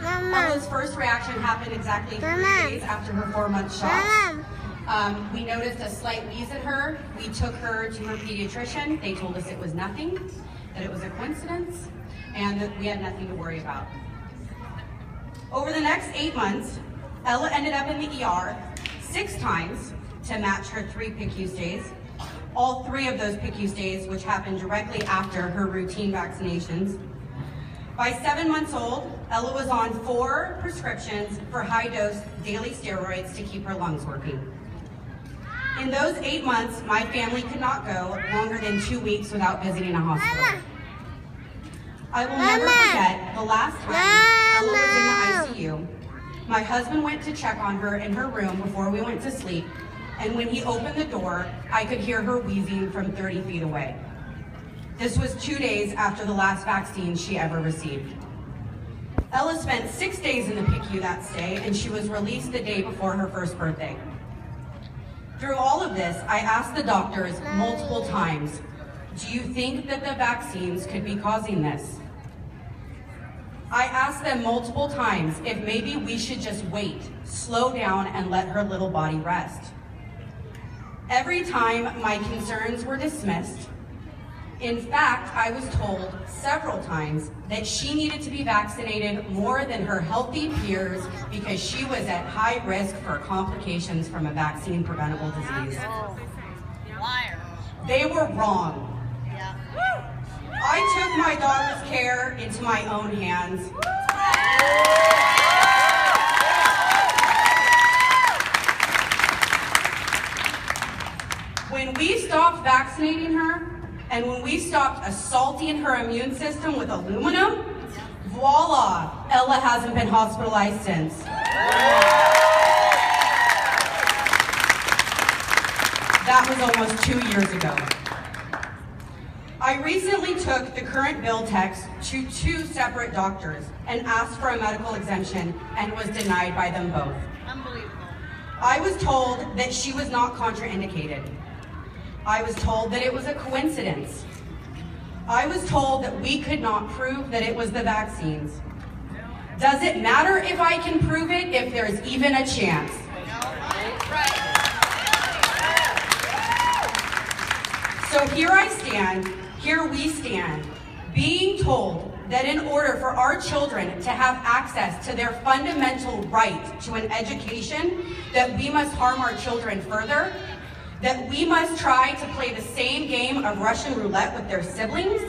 Ella's first reaction happened exactly 3 days after her 4-month shot. We noticed a slight wheeze in her. We took her to her pediatrician. They told us it was nothing, that it was a coincidence, and that we had nothing to worry about. Over the next 8 months, Ella ended up in the ER 6 times to match her 3 PICU stays. All 3 of those PICU stays, which happened directly after her routine vaccinations. By 7 months old, Ella was on 4 prescriptions for high-dose daily steroids to keep her lungs working. In those 8 months, my family could not go longer than 2 weeks without visiting a hospital. I will never forget the last time Ella was in the ICU. My husband went to check on her in her room before we went to sleep, and when he opened the door, I could hear her wheezing from 30 feet away. This was 2 days after the last vaccine she ever received. Ella spent 6 days in the PICU that stay, and she was released the day before her first birthday. Through all of this, I asked the doctors multiple times, do you think that the vaccines could be causing this? I asked them multiple times if maybe we should just wait, slow down, and let her little body rest. Every time my concerns were dismissed. In fact, I was told several times that she needed to be vaccinated more than her healthy peers because she was at high risk for complications from a vaccine-preventable disease. They were wrong. I took my daughter's care into my own hands. When we stopped vaccinating her, and when we stopped assaulting her immune system with aluminum, voila, Ella hasn't been hospitalized since. That was almost 2 years ago. I recently took the current bill text to 2 separate doctors and asked for a medical exemption and was denied by them both. Unbelievable. I was told that she was not contraindicated. I was told that it was a coincidence. I was told that we could not prove that it was the vaccines. Does it matter if I can prove it if there's even a chance? So here we stand, being told that in order for our children to have access to their fundamental right to an education, that we must harm our children further, that we must try to play the same game of Russian roulette with their siblings.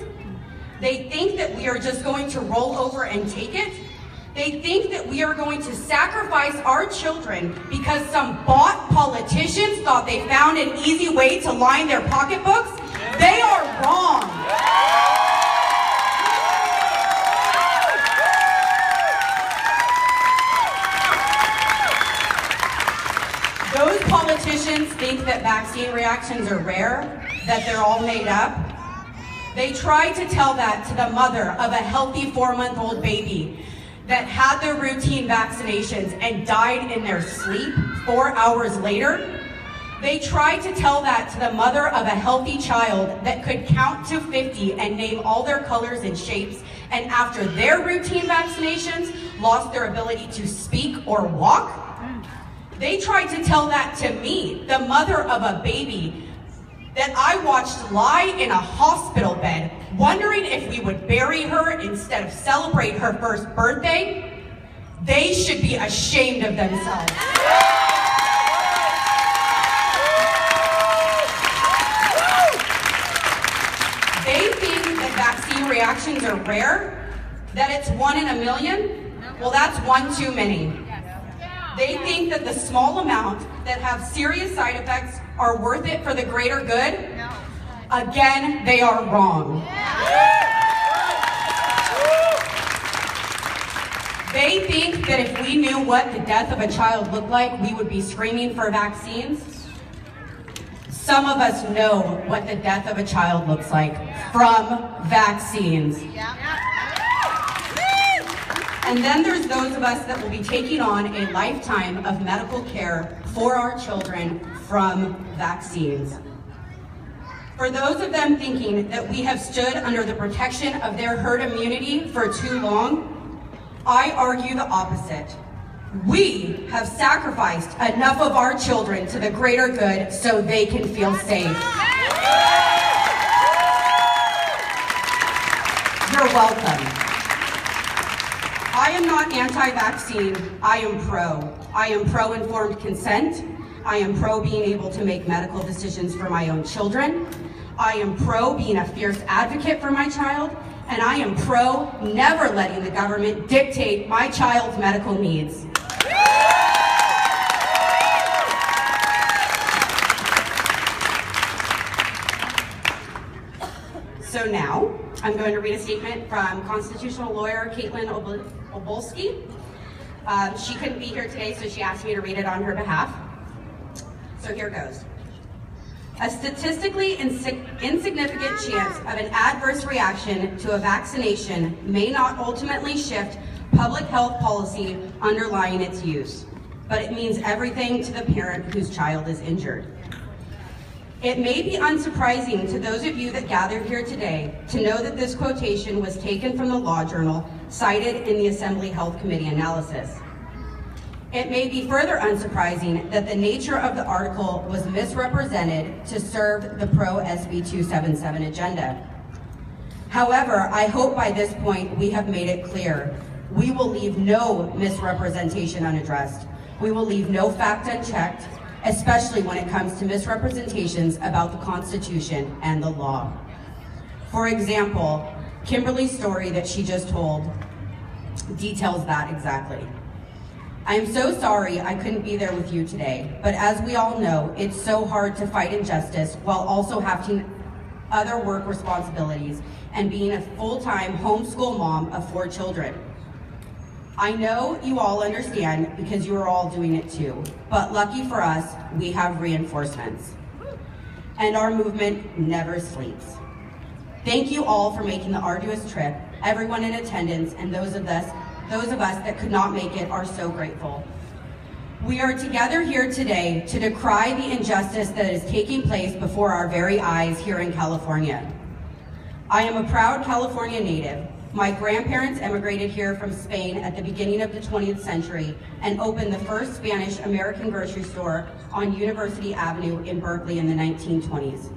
They think that we are just going to roll over and take it. They think that we are going to sacrifice our children because some bought politicians thought they found an easy way to line their pocketbooks. They are wrong. Those politicians think that vaccine reactions are rare, that they're all made up. They try to tell that to the mother of a healthy 4-month-old baby that had their routine vaccinations and died in their sleep 4 hours later. They try to tell that to the mother of a healthy child that could count to 50 and name all their colors and shapes, and after their routine vaccinations lost their ability to speak or walk. They tried to tell that to me, the mother of a baby that I watched lie in a hospital bed, wondering if we would bury her instead of celebrate her first birthday. They should be ashamed of themselves. They think that vaccine reactions are rare, that it's 1 in a million. Well, that's 1 too many. They think that the small amount that have serious side effects are worth it for the greater good. Again, they are wrong. They think that if we knew what the death of a child looked like, we would be screaming for vaccines. Some of us know what the death of a child looks like from vaccines. And then there's those of us that will be taking on a lifetime of medical care for our children from vaccines. For those of them thinking that we have stood under the protection of their herd immunity for too long, I argue the opposite. We have sacrificed enough of our children to the greater good so they can feel safe. You're welcome. I am not anti-vaccine, I am pro. I am pro-informed consent. I am pro being able to make medical decisions for my own children. I am pro being a fierce advocate for my child. And I am pro never letting the government dictate my child's medical needs. So now, I'm going to read a statement from constitutional lawyer Caitlin Obolsky. She couldn't be here today, so she asked me to read it on her behalf. So here goes. A statistically insignificant chance of an adverse reaction to a vaccination may not ultimately shift public health policy underlying its use, but it means everything to the parent whose child is injured. It may be unsurprising to those of you that gathered here today to know that this quotation was taken from the Law Journal, cited in the Assembly Health Committee analysis. It may be further unsurprising that the nature of the article was misrepresented to serve the pro-SB 277 agenda. However, I hope by this point we have made it clear. We will leave no misrepresentation unaddressed. We will leave no fact unchecked, especially when it comes to misrepresentations about the Constitution and the law. For example, Kimberly's story that she just told details that exactly. I am so sorry I couldn't be there with you today, but as we all know, it's so hard to fight injustice while also having other work responsibilities and being a full-time homeschool mom of 4 children. I know you all understand because you are all doing it too, but lucky for us, we have reinforcements. And our movement never sleeps. Thank you all for making the arduous trip. Everyone in attendance and those of us that could not make it are so grateful. We are together here today to decry the injustice that is taking place before our very eyes here in California. I am a proud California native. My grandparents emigrated here from Spain at the beginning of the 20th century and opened the first Spanish-American grocery store on University Avenue in Berkeley in the 1920s.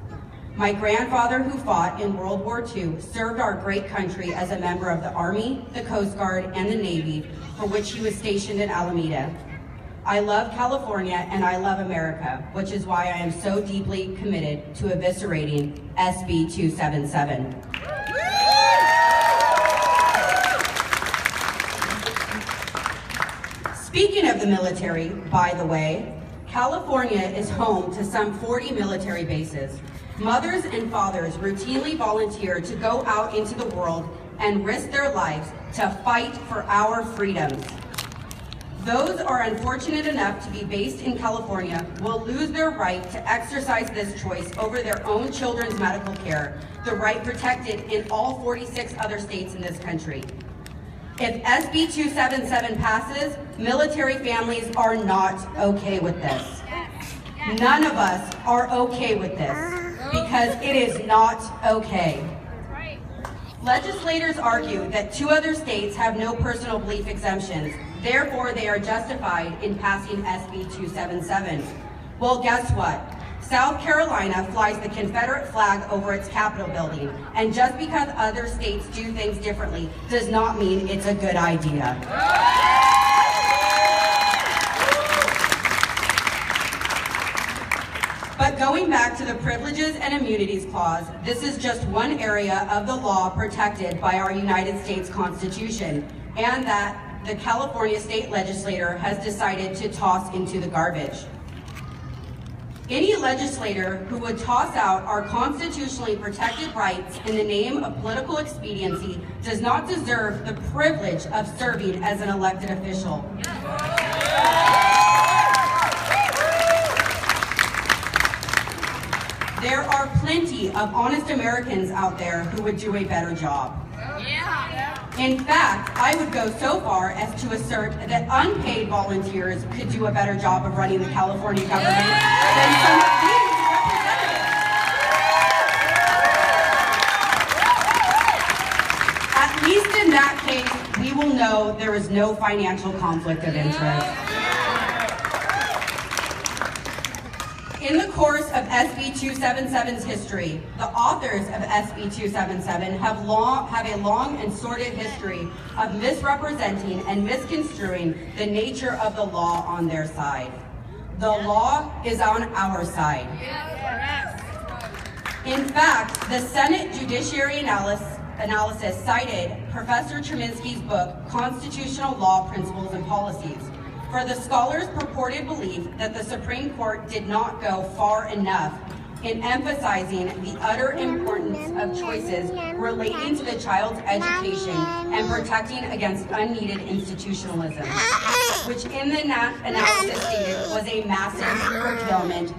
My grandfather, who fought in World War II, served our great country as a member of the Army, the Coast Guard, and the Navy, for which he was stationed in Alameda. I love California and I love America, which is why I am so deeply committed to eviscerating SB 277. Speaking of the military, by the way, California is home to some 40 military bases. Mothers and fathers routinely volunteer to go out into the world and risk their lives to fight for our freedoms. Those are unfortunate enough to be based in California will lose their right to exercise this choice over their own children's medical care, the right protected in all 46 other states in this country. If SB 277 passes, military families are not okay with this. None of us are okay with this because it is not okay. Legislators argue that 2 other states have no personal belief exemptions, therefore they are justified in passing SB 277. Well, guess what? South Carolina flies the Confederate flag over its Capitol building, and just because other states do things differently does not mean it's a good idea. But going back to the Privileges and Immunities Clause, this is just one area of the law protected by our United States Constitution, and that the California state legislature has decided to toss into the garbage. Any legislator who would toss out our constitutionally protected rights in the name of political expediency does not deserve the privilege of serving as an elected official. There are plenty of honest Americans out there who would do a better job. In fact, I would go so far as to assert that unpaid volunteers could do a better job of running the California government than some of these representatives. At least in that case, we will know there is no financial conflict of interest. In the course of SB 277's history, the authors of SB 277 have a long and sordid history of misrepresenting and misconstruing the nature of the law on their side. The law is on our side. In fact, the Senate Judiciary Analysis cited Professor Cheminsky's book, Constitutional Law, Principles and Policies, for the scholar's purported belief that the Supreme Court did not go far enough in emphasizing the utter importance of choices relating to the child's education and protecting against unneeded institutionalism, which in the analysis stated was a massive curtailment